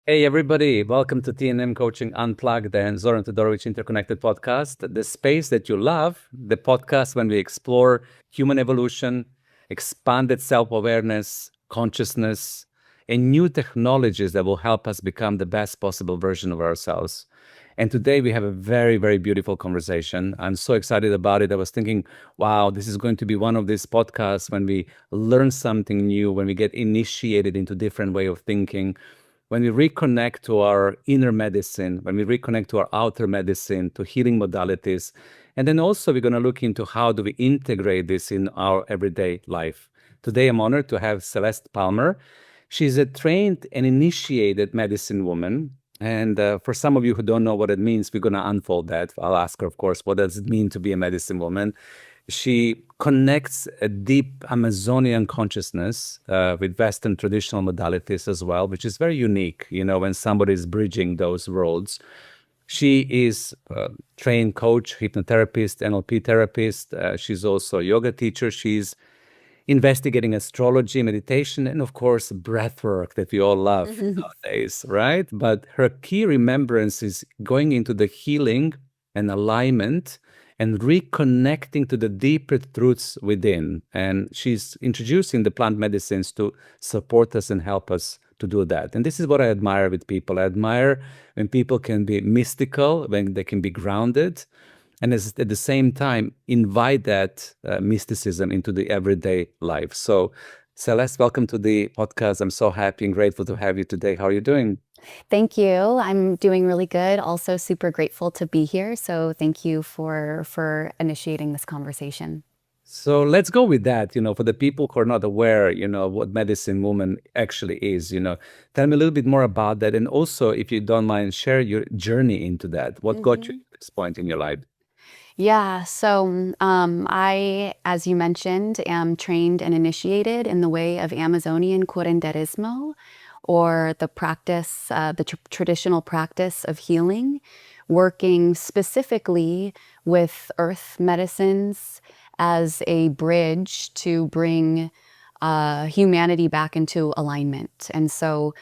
Hey everybody, welcome to TNMCoaching Unplugged and Zoran Todorovic Interconnected Podcast, the space that you love, the podcast when we explore human evolution, expanded self-awareness, consciousness, and new technologies that will help us become the best possible version of ourselves. And today we have a very, very beautiful conversation. I'm so excited about it. I was thinking, wow, this is going to be one of these podcasts when we learn something new, when we get initiated into different way of thinking, when we reconnect to our inner medicine, when we reconnect to our outer medicine, to healing modalities. And then also we're going to look into how do we integrate this in our everyday life. Today, I'm honored to have Celeste Palmer. She's a trained and initiated medicine woman. And for some of you who don't know what it means, we're going to unfold that. I'll ask her, of course, what does it mean to be a medicine woman? She connects a deep Amazonian consciousness with Western traditional modalities as well, which is very unique, when somebody is bridging those worlds. She is a trained coach, hypnotherapist, NLP therapist. She's also a yoga teacher. She's investigating astrology, meditation, and of course, breath work that we all love nowadays, right? But her key remembrance is going into the healing and alignment and reconnecting to the deeper truths within. And she's introducing the plant medicines to support us and help us to do that. And this is what I admire with people. I admire when people can be mystical, when they can be grounded, and at the same time invite that mysticism into the everyday life. So, Celeste, welcome to the podcast. I'm so happy and grateful to have you today. How are you doing? Thank you. I'm doing really good. Also super grateful to be here. So thank you for initiating this conversation. So let's go with that. For the people who are not aware, what medicine woman actually is. Tell me a little bit more about that, and also, if you don't mind, share your journey into that. What got you to this point in your life? Yeah, so I, as you mentioned, am trained and initiated in the way of Amazonian curanderismo, or the practice, the traditional practice of healing, working specifically with earth medicines as a bridge to bring humanity back into alignment. And so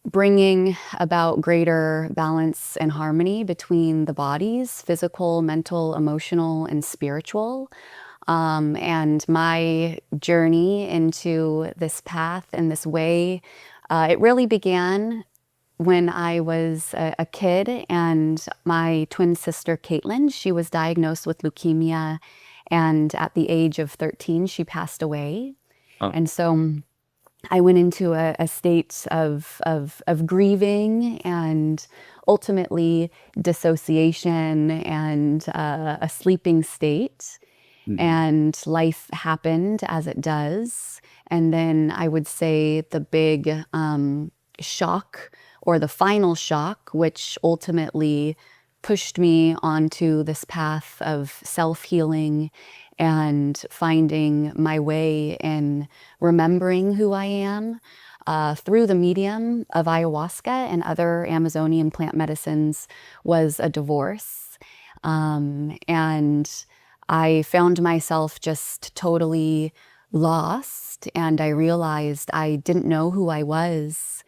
bringing about greater balance and harmony between the bodies, physical, mental, emotional, and spiritual. And my journey into this path and this way, it really began when I was a kid, and my twin sister, Caitlin, she was diagnosed with leukemia, and at the age of 13, she passed away. Oh, And so I went into a state of grieving and ultimately dissociation and a sleeping state. mhm. And life happened as it does. And then I would say the big shock, or the final shock, which ultimately pushed me onto this path of self-healing and finding my way in remembering who I am through the medium of ayahuasca and other Amazonian plant medicines, was a divorce. And I found myself just totally lost, and I realized I didn't know who I was,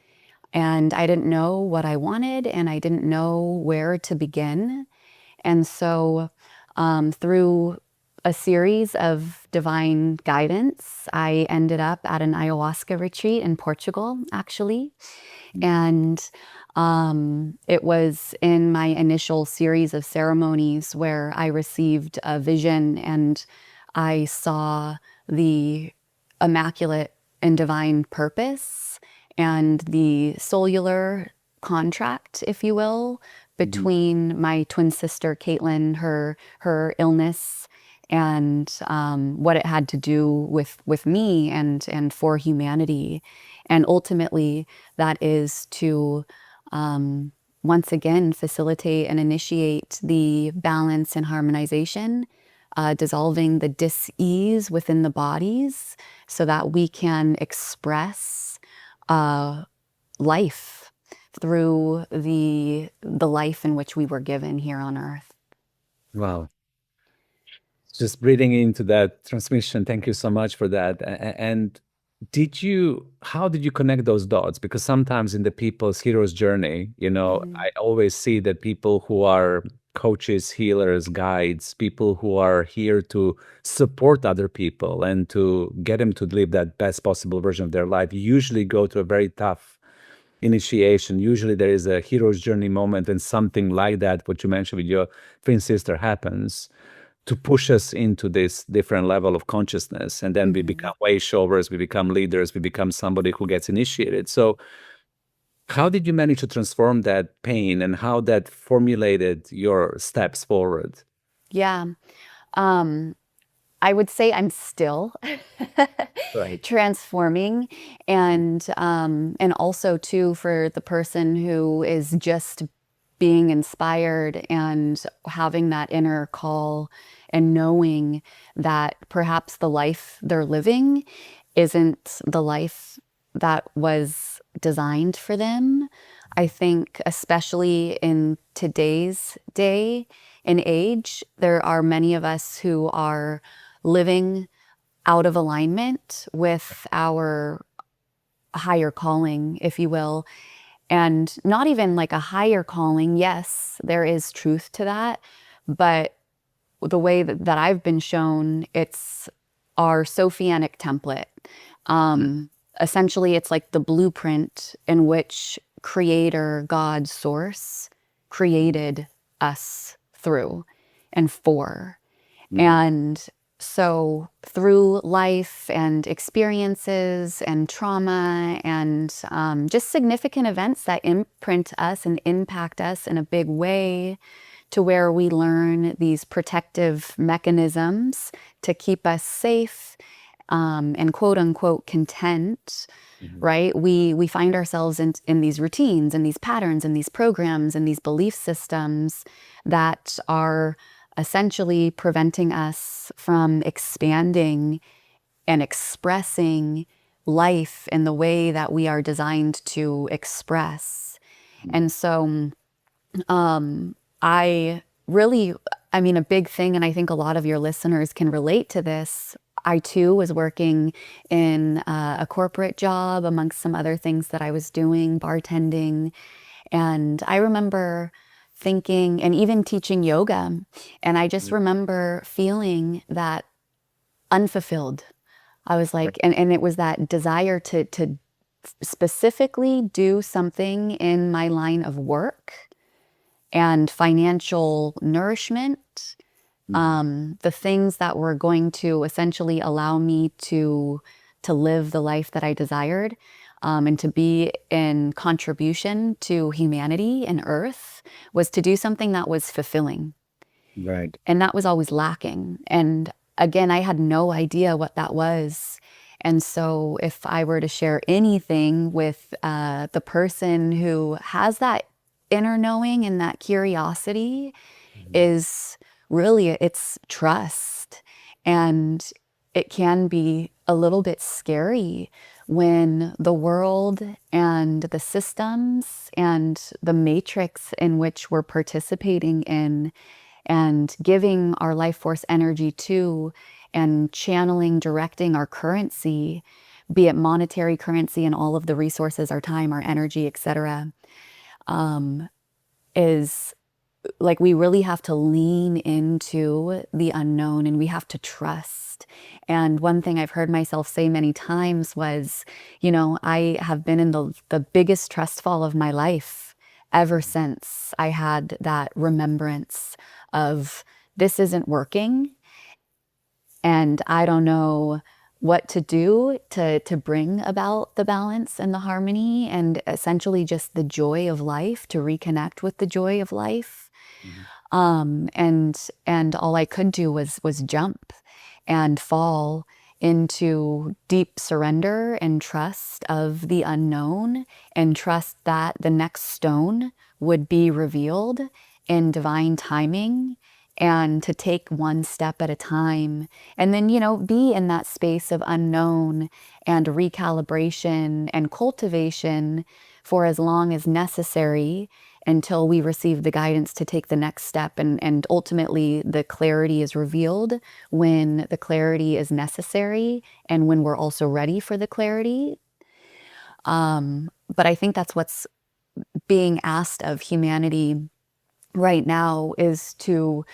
and I didn't know what I wanted, and I didn't know where to begin. And so, through a series of divine guidance, I ended up at an ayahuasca retreat in Portugal, actually. And it was in my initial series of ceremonies where I received a vision, and I saw the immaculate and divine purpose and the cellular contract, if you will, Mhm. between my twin sister Caitlin, her illness, and what it had to do with me and for humanity. And ultimately, that is to once again facilitate and initiate the balance and harmonization, dissolving the dis-ease within the bodies so that we can express life through the life in which we were given here on earth. Wow. Just breathing into that transmission. Thank you so much for that. And how did you connect those dots? Because sometimes in the people's hero's journey, I always see that people who are coaches, healers, guides, people who are here to support other people and to get them to live that best possible version of their life usually go to a very tough initiation. Usually there is a hero's journey moment and something like that, what you mentioned with your twin sister, happens to push us into this different level of consciousness. And then we become way showers, we become leaders, we become somebody who gets initiated. So how did you manage to transform that pain and how that formulated your steps forward? Yeah. I would say I'm still Right. transforming, and also too for the person who is just being inspired and having that inner call and knowing that perhaps the life they're living isn't the life that was designed for them. I think especially in today's day and age, there are many of us who are living out of alignment with our higher calling, if you will. And not even like a higher calling. Yes, there is truth to that. But the way that I've been shown, it's our Sophianic template. Essentially, it's like the blueprint in which Creator, God, Source created us through and for. And so through life and experiences and trauma and just significant events that imprint us and impact us in a big way, to where we learn these protective mechanisms to keep us safe and quote unquote content, right? We find ourselves in these routines and these patterns and these programs and these belief systems that are essentially preventing us from expanding and expressing life in the way that we are designed to express. And so I mean, a big thing, and I think a lot of your listeners can relate to this. I too was working in a corporate job amongst some other things that I was doing, bartending. And I remember thinking, and even teaching yoga. And I just remember feeling that unfulfilled. I was like, and it was that desire to specifically do something in my line of work and financial nourishment, the things that were going to essentially allow me to live the life that I desired, and to be in contribution to humanity and Earth, was to do something that was fulfilling. Right. And that was always lacking. And again, I had no idea what that was. And so if I were to share anything with the person who has that inner knowing and that curiosity, is really, it's trust. And it can be a little bit scary when the world and the systems and the matrix in which we're participating in and giving our life force energy to and channeling, directing our currency, be it monetary currency and all of the resources, our time, our energy, etc., is like we really have to lean into the unknown and we have to trust. And one thing I've heard myself say many times was, I have been in the biggest trust fall of my life ever since I had that remembrance of this isn't working and I don't know what to do to bring about the balance and the harmony and essentially just the joy of life, to reconnect with the joy of life. And all I could do was jump and fall into deep surrender and trust of the unknown, and trust that the next stone would be revealed in divine timing, and to take one step at a time, and then, be in that space of unknown and recalibration and cultivation for as long as necessary, until we receive the guidance to take the next step. And ultimately, the clarity is revealed when the clarity is necessary and when we're also ready for the clarity. But I think that's what's being asked of humanity right now, is to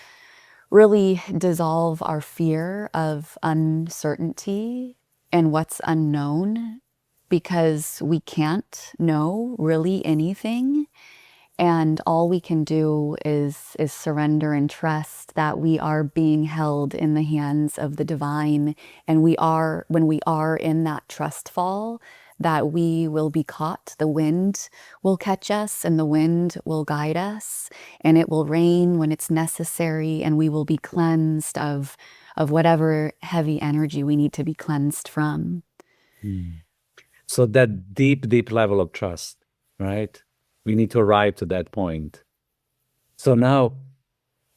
really dissolve our fear of uncertainty and what's unknown, because we can't know really anything. And all we can do is surrender and trust that we are being held in the hands of the divine. And when we are in that trust fall, that we will be caught. The wind will catch us and the wind will guide us, and it will rain when it's necessary, and we will be cleansed of whatever heavy energy we need to be cleansed from. So that deep, deep level of trust, right? We need to arrive to that point. So now,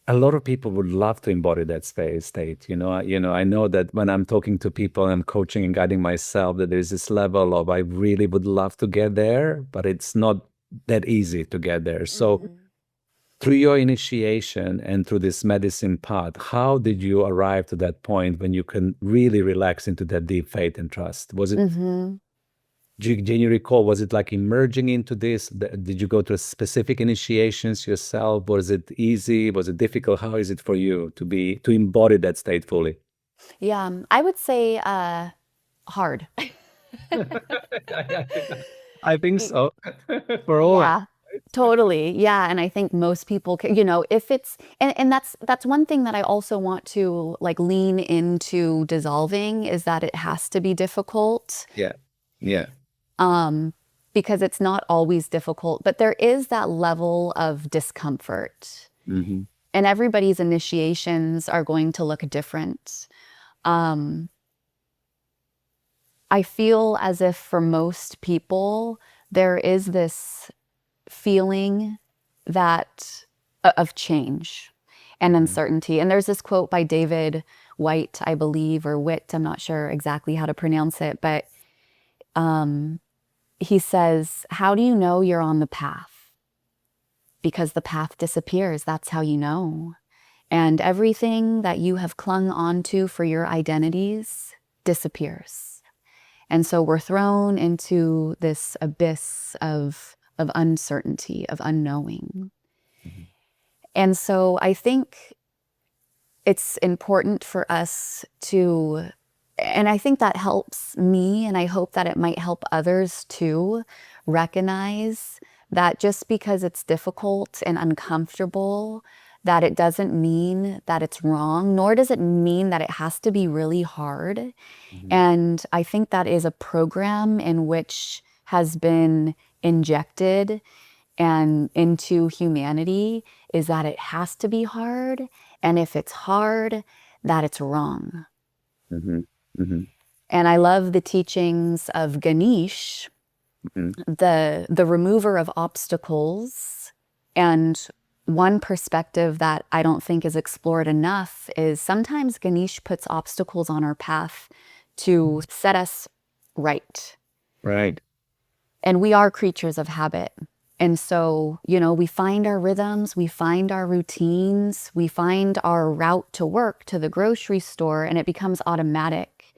a lot of people would love to embody that state. I know that when I'm talking to people and coaching and guiding myself, that there's this level of I really would love to get there, but it's not that easy to get there. So through your initiation and through this medicine path, how did you arrive to that point when you can really relax into that deep faith and trust? Was it, can you recall, was it like emerging into this? Did you go to specific initiations yourself? Was it easy? Was it difficult? How is it for you to embody that state fully? Yeah, I would say hard. I think so. For all. Yeah, totally. Yeah, and I think most people can, if it's, and that's one thing that I also want to like lean into dissolving, is that it has to be difficult. Yeah. Yeah. Because it's not always difficult, but there is that level of discomfort. Mm-hmm. And everybody's initiations are going to look different. I feel as if for most people, there is this feeling that of change and uncertainty. And there's this quote by David White, I believe, or Witt, I'm not sure exactly how to pronounce it, but he says, how do you know you're on the path? Because the path disappears. That's how you know. And everything that you have clung onto for your identities disappears. And so we're thrown into this abyss of uncertainty, of unknowing. And so I think it's important for us to, and I think that helps me, and I hope that it might help others too, recognize that just because it's difficult and uncomfortable, that it doesn't mean that it's wrong, nor does it mean that it has to be really hard. And I think that is a program in which has been injected and into humanity, is that it has to be hard, and if it's hard, that it's wrong. And I love the teachings of Ganesh, the remover of obstacles. And one perspective that I don't think is explored enough is sometimes Ganesh puts obstacles on our path to set us right. Right. And we are creatures of habit. And so, we find our rhythms, we find our routines, we find our route to work, to the grocery store, and it becomes automatic.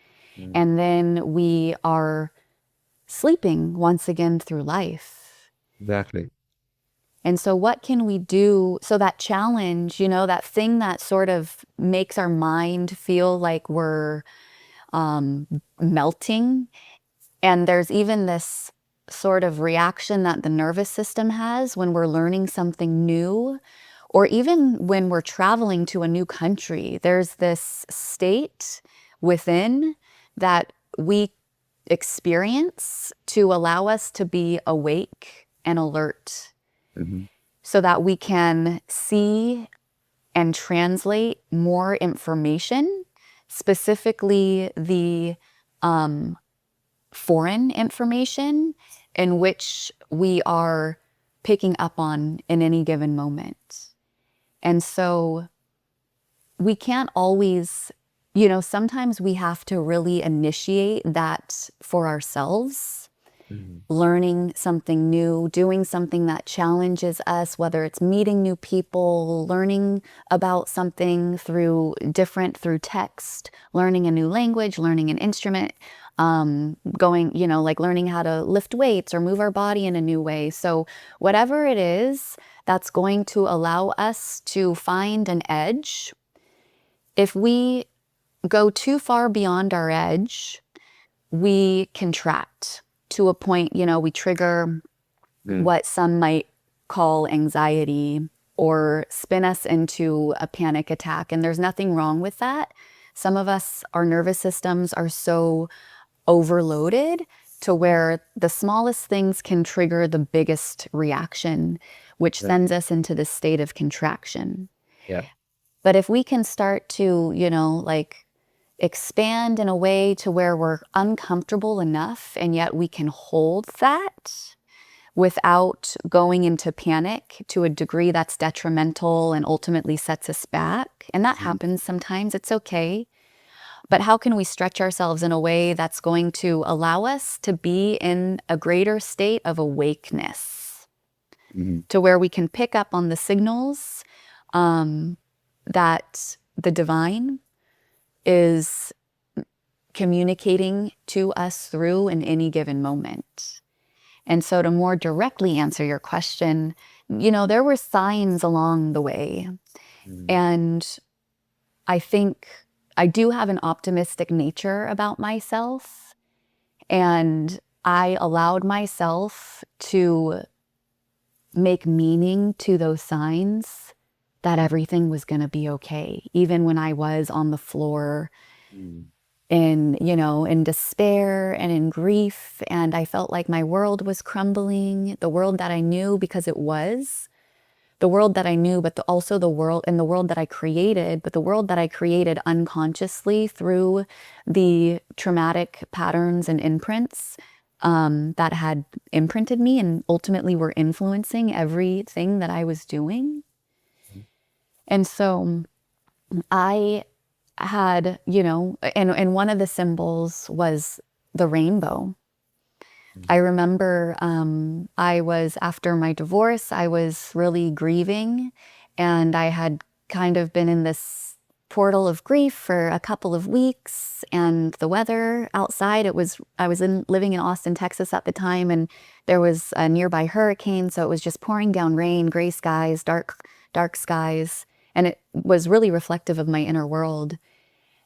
And then we are sleeping once again through life. Exactly. And so what can we do? So that challenge, that thing that sort of makes our mind feel like we're melting. And there's even this sort of reaction that the nervous system has when we're learning something new, or even when we're traveling to a new country. There's this state within that we experience to allow us to be awake and alert, so that we can see and translate more information, specifically the foreign information in which we are picking up on in any given moment. And so we can't always, sometimes we have to really initiate that for ourselves. learning something new, doing something that challenges us, whether it's meeting new people, learning about something through text, learning a new language, learning an instrument, going, like learning how to lift weights or move our body in a new way. So whatever it is that's going to allow us to find an edge, if we go too far beyond our edge, we contract to a point, we trigger what some might call anxiety or spin us into a panic attack. And there's nothing wrong with that. Some of us, our nervous systems are so overloaded to where the smallest things can trigger the biggest reaction, which sends us into this state of contraction. Yeah. But if we can start to, expand in a way to where we're uncomfortable enough and yet we can hold that without going into panic to a degree that's detrimental and ultimately sets us back. And that happens sometimes, it's okay. But how can we stretch ourselves in a way that's going to allow us to be in a greater state of awakeness, to where we can pick up on the signals that the divine is communicating to us through in any given moment. And so to more directly answer your question, there were signs along the way. And I think I do have an optimistic nature about myself. And I allowed myself to make meaning to those signs that everything was going to be okay, even when I was on the floor in despair and in grief, and I felt like my world was crumbling, the world that I knew, because it was the world that I knew, but also the world that I created, but the world that I created unconsciously through the traumatic patterns and imprints that had imprinted me and ultimately were influencing everything that I was doing. And so I had, and one of the symbols was the rainbow. I remember after my divorce, I was really grieving, and I had kind of been in this portal of grief for a couple of weeks, and the weather outside, I was living in Austin, Texas at the time, and there was a nearby hurricane, so it was just pouring down rain, gray skies, dark skies. And it was really reflective of my inner world.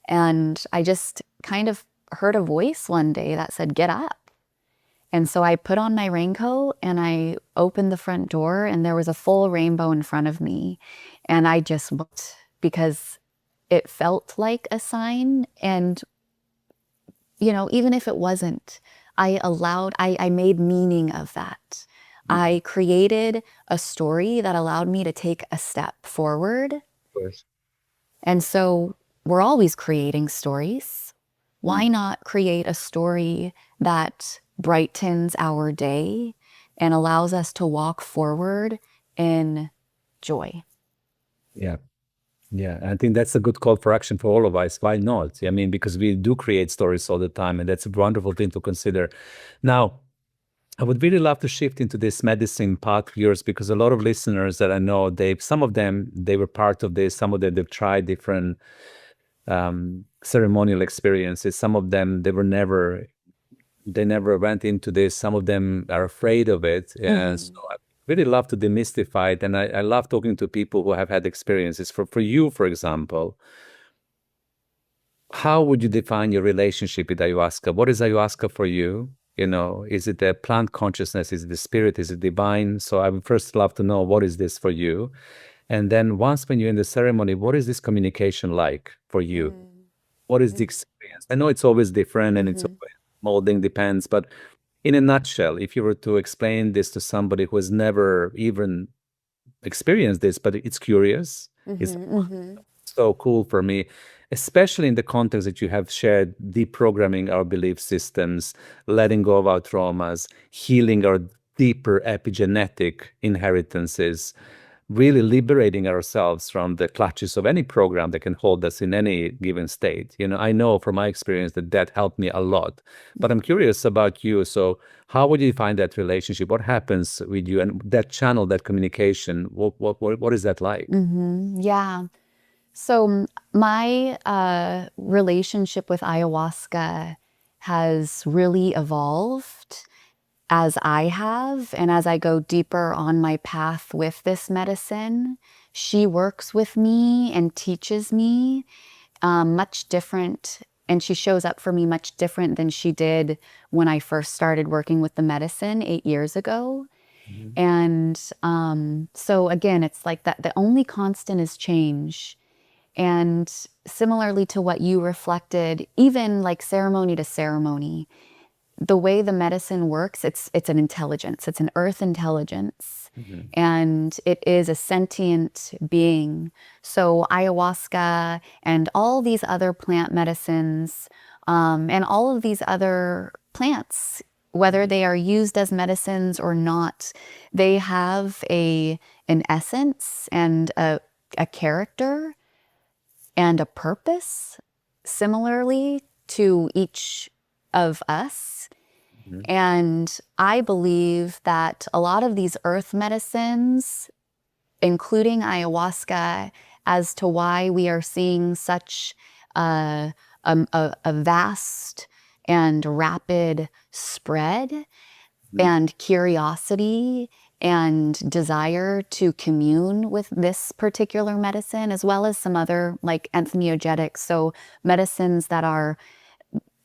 And I just kind of heard a voice one day that said, "Get up." And so I put on my raincoat and I opened the front door, and there was a full rainbow in front of me. And I just looked because it felt like a sign. And, even if it wasn't, I made meaning of that. I created a story that allowed me to take a step forward. Of course. And so we're always creating stories. Why not create a story that brightens our day and allows us to walk forward in joy? Yeah. Yeah, I think that's a good call for action for all of us. Why not? I mean, because we do create stories all the time, and that's a wonderful thing to consider. Now, I would really love to shift into this medicine path of yours, because a lot of listeners that I know, some of them, they were part of this. Some of them, they've tried different ceremonial experiences. Some of them, they never went into this. Some of them are afraid of it. And so I really love to demystify it. And I love talking to people who have had experiences. For you, for example, how would you define your relationship with ayahuasca? What is ayahuasca for you? Is it a plant consciousness? Is it the spirit? Is it divine? So I would first love to know, what is this for you? And then once when you're in the ceremony, what is this communication like for you? What is the experience? I know it's always different and it's always molding, depends, but in a nutshell, if you were to explain this to somebody who has never even experienced this, but it's curious, it's so cool for me, especially in the context that you have shared, deprogramming our belief systems, letting go of our traumas, healing our deeper epigenetic inheritances, really liberating ourselves from the clutches of any program that can hold us in any given state. I know from my experience that helped me a lot. But I'm curious about you. So how would you find that relationship? What happens with you and that channel, that communication? What is that like? Yeah. So my relationship with ayahuasca has really evolved as I have, and as I go deeper on my path with this medicine. She works with me and teaches me much different, and she shows up for me much different than she did when I first started working with the medicine 8 years ago. And so again, it's like that the only constant is change. And similarly to what you reflected, even like ceremony to ceremony, the way the medicine works, it's an intelligence. It's an earth intelligence. And it is a sentient being. So ayahuasca and all these other plant medicines, and all of these other plants, whether they are used as medicines or not, they have an essence and a character and a purpose similarly to each of us. And I believe that a lot of these earth medicines, including ayahuasca, as to why we are seeing such a vast and rapid spread and curiosity and desire to commune with this particular medicine, as well as some other like entheogetics, so medicines that are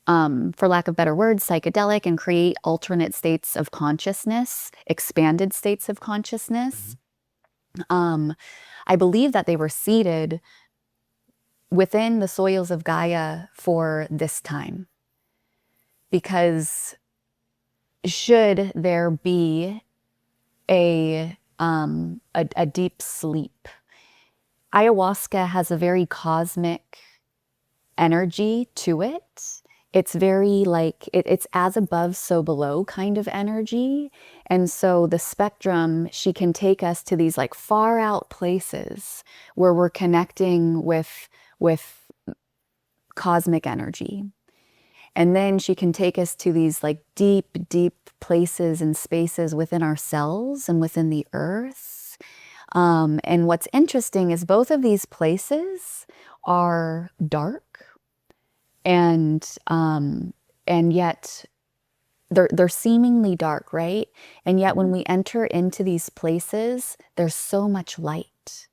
for lack of better words, psychedelic and create alternate states of consciousness, expanded states of consciousness. I believe that they were seeded within the soils of Gaia for this time. Because should there be a deep sleep, ayahuasca has a very cosmic energy to it. It's very like, it's as above, so below kind of energy. And so the spectrum, she can take us to these like far out places where we're connecting with cosmic energy. And then she can take us to these like deep, deep places and spaces within ourselves and within the earth. And what's interesting is both of these places are dark. And yet they're seemingly dark, right? And yet when we enter into these places, there's so much light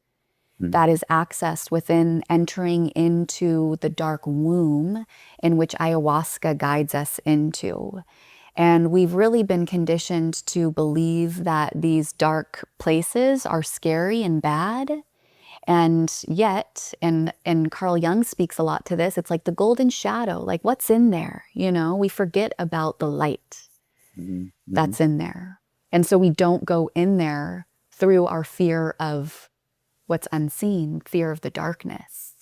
that is accessed within entering into the dark womb in which ayahuasca guides us into. And we've really been conditioned to believe that these dark places are scary and bad. And yet, and Carl Jung speaks a lot to this, it's like the golden shadow, like what's in there, we forget about the light that's in there. And so we don't go in there through our fear of what's unseen, fear of the darkness.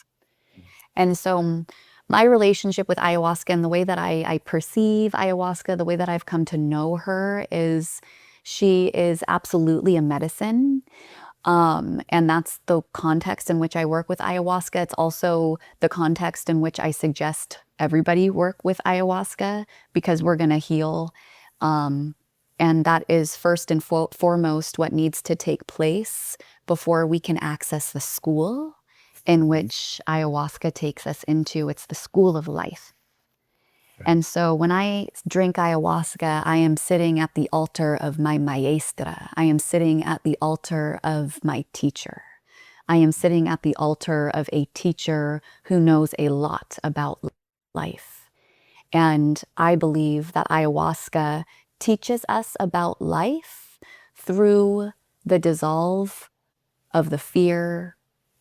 And so my relationship with ayahuasca and the way that I perceive ayahuasca, the way that I've come to know her is she is absolutely a medicine. And that's the context in which I work with ayahuasca. It's also the context in which I suggest everybody work with ayahuasca, because we're going to heal. And that is first and foremost what needs to take place before we can access the school in which ayahuasca takes us into. It's the school of life. And so when I drink ayahuasca, I am sitting at the altar of my maestra. I am sitting at the altar of my teacher. I am sitting at the altar of a teacher who knows a lot about life. And I believe that ayahuasca teaches us about life through the dissolve of the fear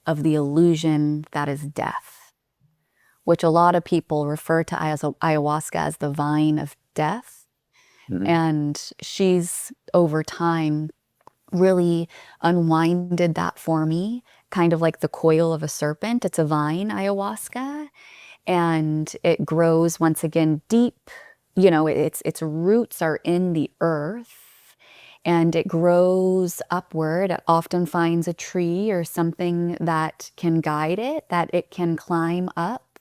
of the illusion that is death, which a lot of people refer to as ayahuasca as the vine of death. And she's, over time, really unwinded that for me, kind of like the coil of a serpent. It's a vine, ayahuasca, and it grows once again deep. Its roots are in the earth, and it grows upward. It often finds a tree or something that can guide it, that it can climb up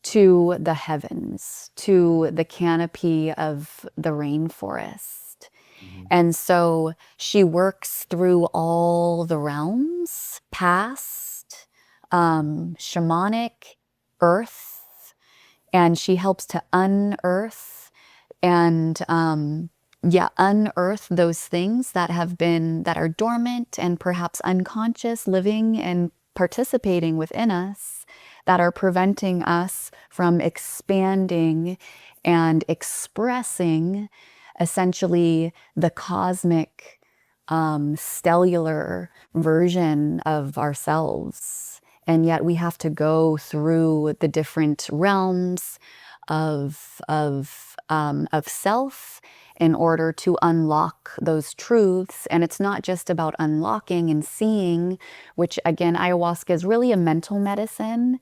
to the heavens, to the canopy of the rainforest. And so she works through all the realms, past, shamanic, earth, and she helps to unearth and unearth those things that are dormant and perhaps unconscious, living and participating within us, that are preventing us from expanding and expressing essentially the cosmic, stellar version of ourselves. And yet we have to go through the different realms of self in order to unlock those truths. And it's not just about unlocking and seeing, which again, ayahuasca is really a mental medicine.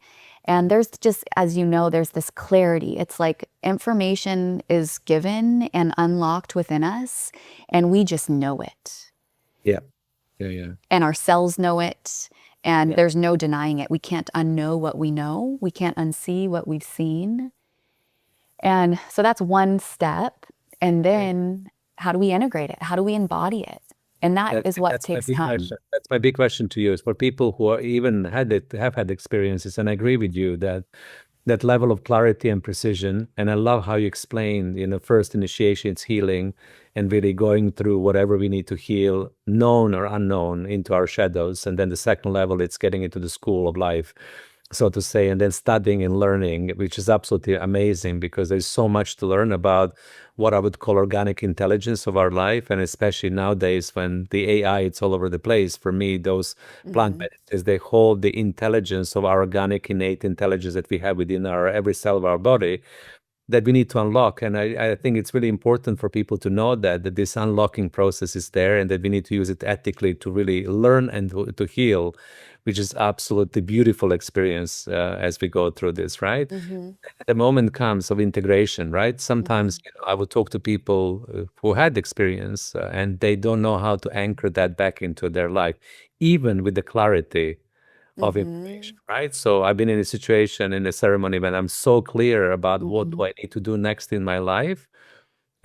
And there's just, as you know, there's this clarity. It's like information is given and unlocked within us, and we just know it. Yeah. Yeah. Yeah. And our cells know it, and there's no denying it. We can't unknow what we know. We can't unsee what we've seen. And so that's one step. And then how do we integrate it? How do we embody it? And that is what takes time. That's my big question to you, is for people who are even have had experiences, and I agree with you that level of clarity and precision. And I love how you explain, first initiation, it's healing, and really going through whatever we need to heal, known or unknown, into our shadows. And then the second level, it's getting into the school of life, so to say, and then studying and learning, which is absolutely amazing, because there's so much to learn about what I would call organic intelligence of our life. And especially nowadays when the AI, it's all over the place. For me, those plant medicines, they hold the intelligence of our organic innate intelligence that we have within our every cell of our body, that we need to unlock. And I think it's really important for people to know that this unlocking process is there, and that we need to use it ethically to really learn and to heal, which is absolutely beautiful experience as we go through this, right? The moment comes of integration, right? Sometimes I would talk to people who had experience and they don't know how to anchor that back into their life, even with the clarity of information, right? So I've been in a situation, in a ceremony, when I'm so clear about what do I need to do next in my life,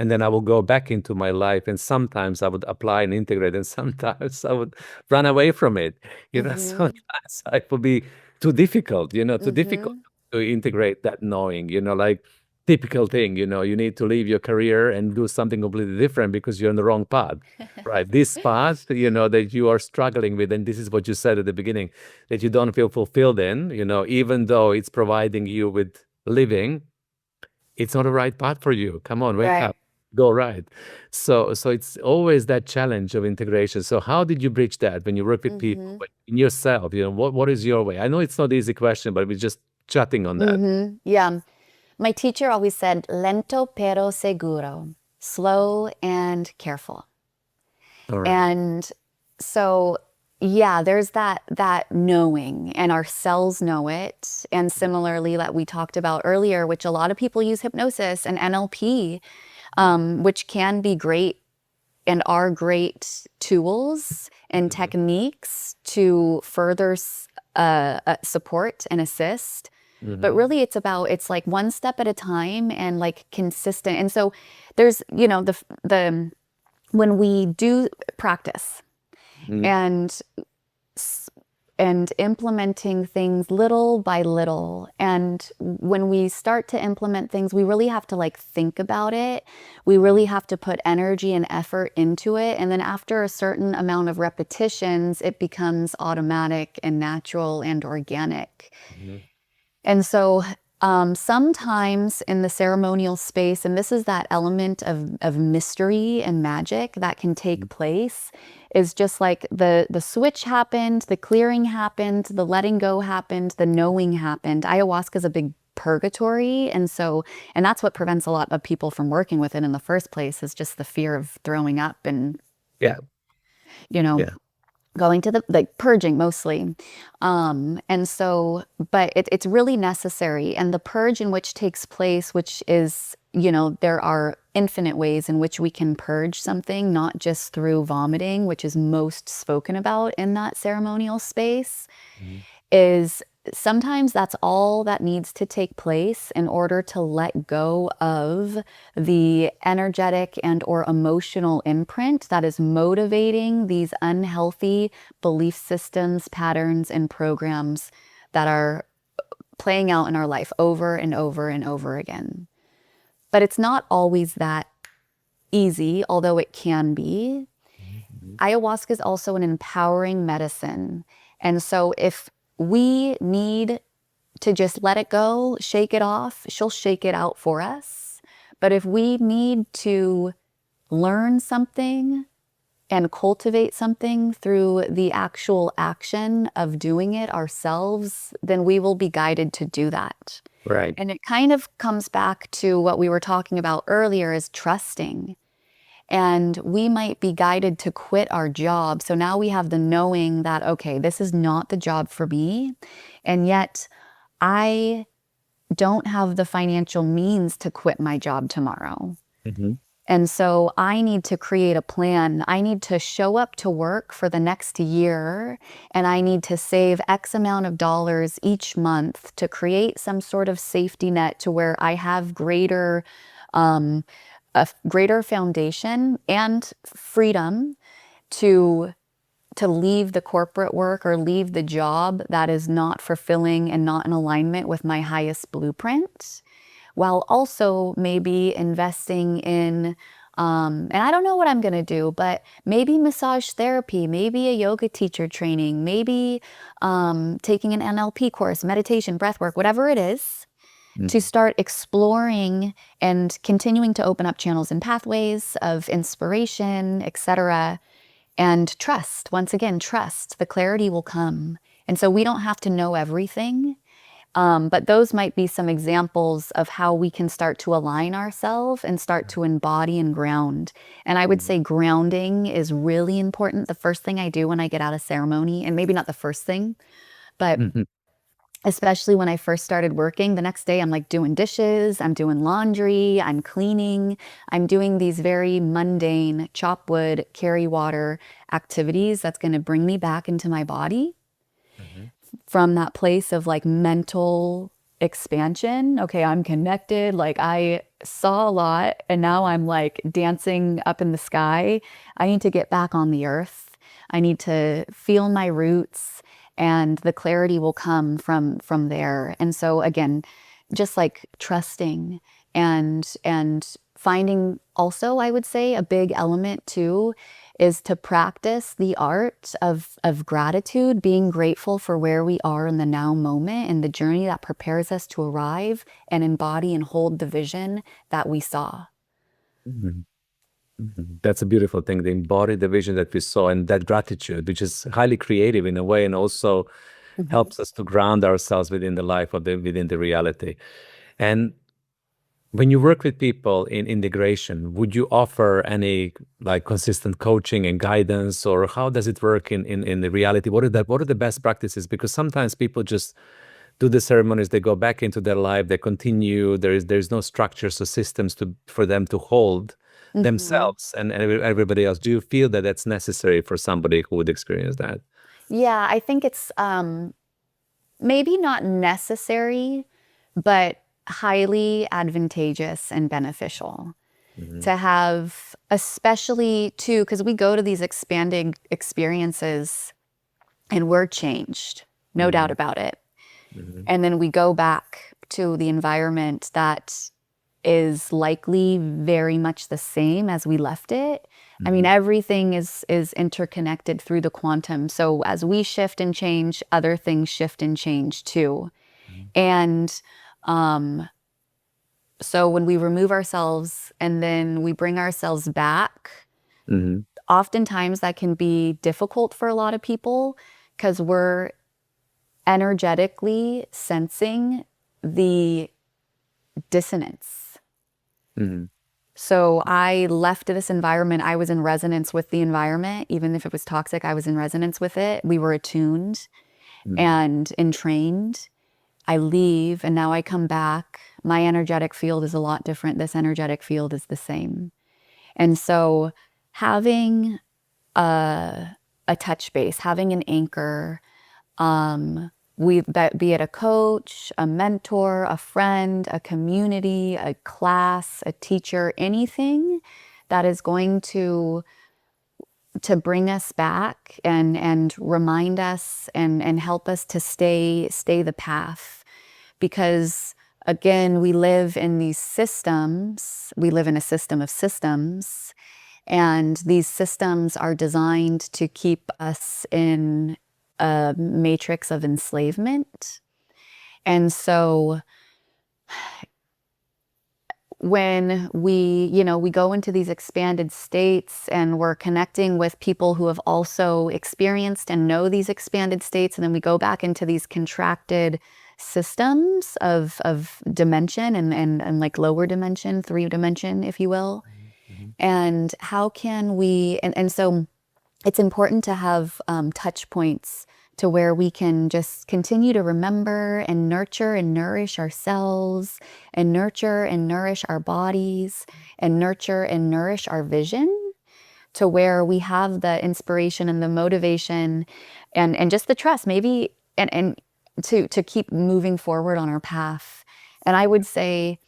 and then I will go back into my life, and sometimes I would apply and integrate, and sometimes I would run away from it. Sometimes it would be too difficult, too difficult to integrate that knowing, like typical thing, you need to leave your career and do something completely different because you're on the wrong path, right? This path, that you are struggling with, and this is what you said at the beginning, that you don't feel fulfilled in, even though it's providing you with living, it's not the right path for you. Come on, wake up, go right. So it's always that challenge of integration. So how did you bridge that when you work with people, but in yourself? What is your way? I know it's not an easy question, but we're just chatting on that. Yeah. My teacher always said, lento pero seguro, slow and careful. All right. And so, there's that knowing, and our cells know it. And similarly, that we talked about earlier, which a lot of people use hypnosis and NLP, which can be great and are great tools and techniques to further support and assist. But really it's like one step at a time, and like consistent. And so there's, the when we do practice and implementing things little by little, and when we start to implement things, we really have to like think about it. We really have to put energy and effort into it. And then after a certain amount of repetitions, it becomes automatic and natural and organic. And so sometimes in the ceremonial space, and this is that element of mystery and magic that can take place, is just like the switch happened, the clearing happened, the letting go happened, the knowing happened. Ayahuasca is a big purgatory. And that's what prevents a lot of people from working with it in the first place, is just the fear of throwing up and, going to the purging mostly. And so, but it's really necessary. And the purge in which takes place, which is there are infinite ways in which we can purge something, not just through vomiting, which is most spoken about in that ceremonial space, is sometimes that's all that needs to take place in order to let go of the energetic and or emotional imprint that is motivating these unhealthy belief systems, patterns, and programs that are playing out in our life over and over and over again. But it's not always that easy, although it can be. Ayahuasca is also an empowering medicine. And so if we need to just let it go, shake it off, she'll shake it out for us. But if we need to learn something and cultivate something through the actual action of doing it ourselves, then we will be guided to do that. Right. And it kind of comes back to what we were talking about earlier, is trusting. And we might be guided to quit our job. So now we have the knowing that, okay, this is not the job for me. And yet I don't have the financial means to quit my job tomorrow. And so I need to create a plan. I need to show up to work for the next year, and I need to save X amount of dollars each month to create some sort of safety net to where I have a greater foundation and freedom to leave the corporate work or leave the job that is not fulfilling and not in alignment with my highest blueprint, while also maybe investing in, and I don't know what I'm going to do, but maybe massage therapy, maybe a yoga teacher training, maybe taking an NLP course, meditation, breath work, whatever it is, to start exploring and continuing to open up channels and pathways of inspiration, etc. And trust, once again, trust, the clarity will come. And so we don't have to know everything. But those might be some examples of how we can start to align ourselves and start to embody and ground. And I would say grounding is really important. The first thing I do when I get out of ceremony, and maybe not the first thing, but especially when I first started working, the next day I'm like doing dishes, I'm doing laundry, I'm cleaning, I'm doing these very mundane chop wood, carry water activities that's going to bring me back into my body. From that place of like mental expansion. Okay, I'm connected. Like I saw a lot and now I'm like dancing up in the sky. I need to get back on the earth. I need to feel my roots, and the clarity will come from there. And so again, just like trusting and finding also, I would say a big element too is to practice the art of gratitude, being grateful for where we are in the now moment and the journey that prepares us to arrive and embody and hold the vision that we saw. That's a beautiful thing. They embody the vision that we saw, and that gratitude, which is highly creative in a way, and also helps us to ground ourselves within the life of within the reality. And when you work with people in integration, would you offer any like consistent coaching and guidance, or how does it work in the reality? What are the best practices? Because sometimes people just do the ceremonies, they go back into their life, they continue. There's no structures or systems for them to hold themselves and everybody else. Do you feel that that's necessary for somebody who would experience that? Yeah, I think it's maybe not necessary, but highly advantageous and beneficial to have, especially too, because we go to these expanding experiences and we're changed, no doubt about it. And then we go back to the environment that is likely very much the same as we left it. I mean, everything is interconnected through the quantum. So as we shift and change, other things shift and change too. And so when we remove ourselves and then we bring ourselves back, oftentimes that can be difficult for a lot of people because we're energetically sensing the dissonance. So I left this environment. I was in resonance with the environment. Even if it was toxic, I was in resonance with it. We were attuned and entrained. I leave and now I come back. My energetic field is a lot different. This energetic field is the same. And so having a touch base, having an anchor, be it a coach, a mentor, a friend, a community, a class, a teacher, anything that is going to bring us back and remind us and help us to stay the path. Because again, we live in these systems. We live in a system of systems, and these systems are designed to keep us in a matrix of enslavement. And so when we go into these expanded states and we're connecting with people who have also experienced and know these expanded states, and then we go back into these contracted systems of dimension and like lower dimension, 3D, if you will. And how can we, and so it's important to have touch points to where we can just continue to remember and nurture and nourish ourselves, and nurture and nourish our bodies, and nurture and nourish our vision, to where we have the inspiration and the motivation and just the trust, maybe, and to keep moving forward on our path. And I would say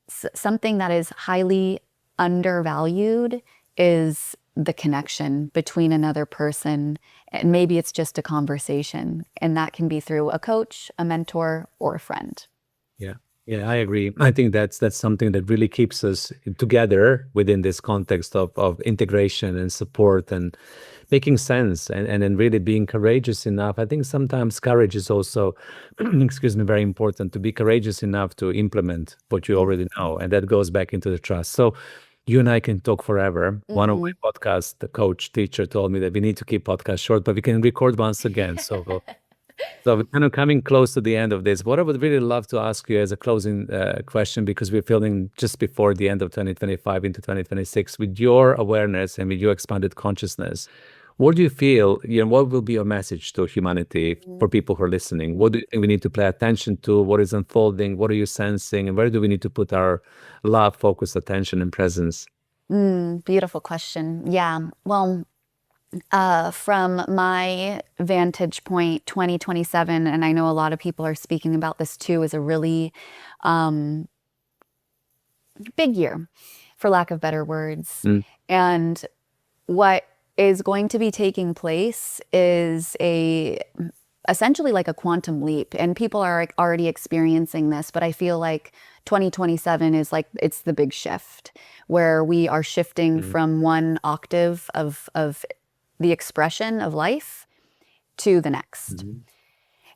something that is highly undervalued is the connection between another person. And maybe it's just a conversation, and that can be through a coach, a mentor, or a friend. Yeah, I agree. I think that's something that really keeps us together within this context of integration and support and making sense, and then really being courageous enough. I think sometimes courage is also, excuse me, very important, to be courageous enough to implement what you already know. And that goes back into the trust. So you and I can talk forever. One of my podcast, the coach teacher, told me that we need to keep podcasts short, but we can record once again. So we're kind of coming close to the end of this. What I would really love to ask you as a closing question, because we're feeling just before the end of 2025 into 2026, with your awareness and with your expanded consciousness, what do you feel, what will be your message to humanity for people who are listening? What do you think we need to pay attention to? What is unfolding? What are you sensing? And where do we need to put our love, focus, attention, and presence? Beautiful question. Yeah. Well, from my vantage point, 2027, and I know a lot of people are speaking about this too, is a really big year, for lack of better words. And what is going to be taking place is essentially like a quantum leap, and people are already experiencing this, but I feel like 2027 is like, it's the big shift, where we are shifting from one octave of the expression of life to the next.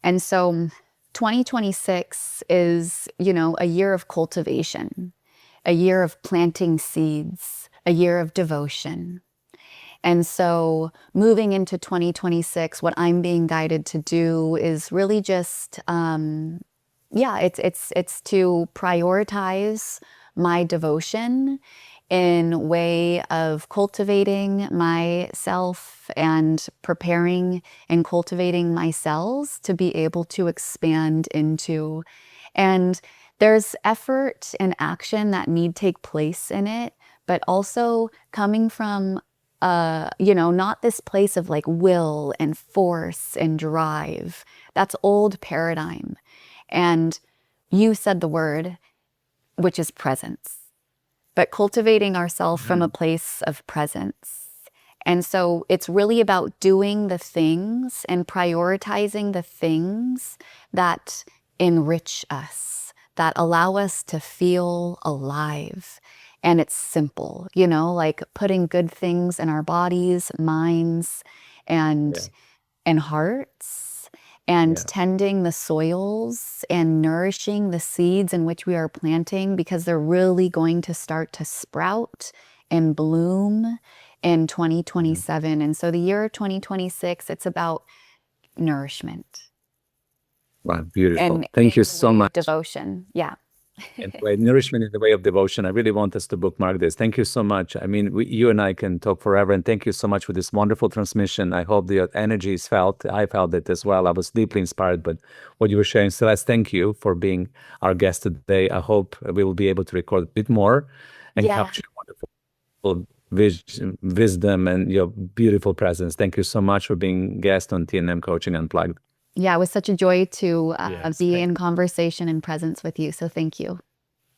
And so 2026 is, a year of cultivation, a year of planting seeds, a year of devotion. And so moving into 2026, what I'm being guided to do is really just, it's to prioritize my devotion in way of cultivating myself and preparing and cultivating my cells to be able to expand into. And there's effort and action that need take place in it, but also coming from not this place of like will and force and drive. That's old paradigm. And you said the word, which is presence, but cultivating ourselves from a place of presence. And so it's really about doing the things and prioritizing the things that enrich us, that allow us to feel alive. And it's simple, like putting good things in our bodies, minds, and hearts, and tending the soils and nourishing the seeds in which we are planting, because they're really going to start to sprout and bloom in 2027. And so the year 2026, it's about nourishment. Wow, beautiful. And thank you so much. Devotion. Yeah. in the way nourishment in the way of devotion. I really want us to bookmark this. Thank you so much. I mean, you and I can talk forever, and thank you so much for this wonderful transmission. I hope the energy is felt. I felt it as well. I was deeply inspired by what you were sharing. Celeste, thank you for being our guest today. I hope we will be able to record a bit more and Yeah. capture wonderful wisdom and your beautiful presence. Thank you so much for being guest on TNM Coaching Unplugged. Yeah, it was such a joy to Yes, be in conversation and presence with you. So thank you.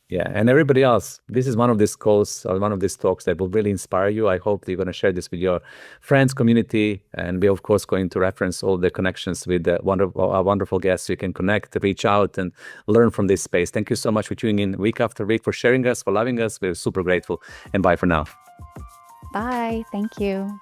Yeah, and everybody else, this is one of these calls or one of these talks that will really inspire you. I hope that you're going to share this with your friends, community, and we're of course going to reference all the connections with the wonderful guests. You can connect, reach out, and learn from this space. Thank you so much for tuning in week after week, for sharing us, for loving us. We're super grateful, and bye for now. Bye. Thank you.